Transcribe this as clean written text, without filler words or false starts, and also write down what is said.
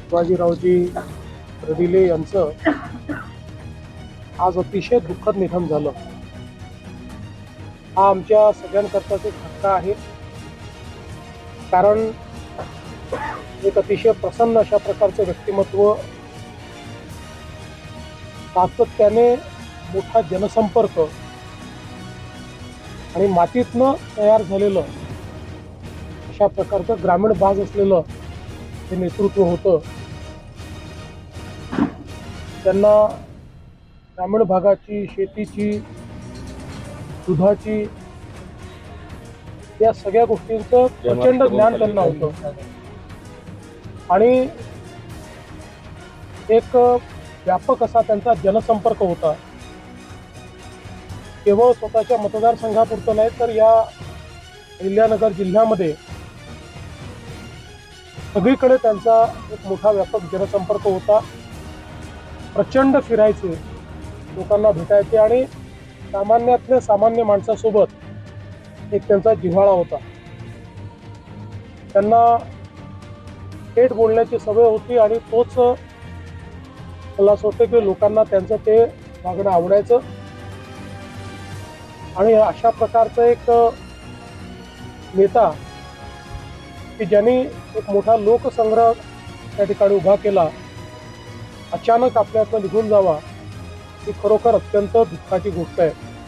शिवाजीरावजी रडिले यांचं आज अतिशय दुःखद निधन झालं. हा आमच्या सगळ्यांकरताच एक धक्का आहे, कारण एक अतिशय प्रसन्न अशा प्रकारचं व्यक्तिमत्व, सातत्याने मोठा जनसंपर्क आणि मातीतनं तयार झालेलं अशा प्रकारचं ग्रामीण बाज असलेलं हे नेतृत्व होतं. त्यांना ग्रामीण भागाची, शेतीची, दुधाची या सगळ्या गोष्टींचं प्रचंड ज्ञान त्यांना होतं आणि एक व्यापक असा त्यांचा जनसंपर्क होता. केवळ स्वतःच्या मतदारसंघापुरतं नाही तर या अहिल्यानगर जिल्ह्यामध्ये सगळीकडे त्यांचा एक मोठा व्यापक जनसंपर्क होता. प्रचंड फिरायचे, लोकांना भेटायचे आणि सामान्यातल्या सामान्य माणसासोबत एक त्यांचा जिव्हाळा होता. त्यांना थेट बोलण्याची सवय होती आणि तोच मला असं वाटतं की लोकांना त्यांचं ते वागणं आवडायचं. आणि अशा प्रकारचं एक नेता की ज्यांनी एक मोठा लोकसंग्रह त्या ठिकाणी उभा केला, अचानक आपल्यातनं निघून जावा ही खरोखर अत्यंत दुःखाची गोष्ट आहे.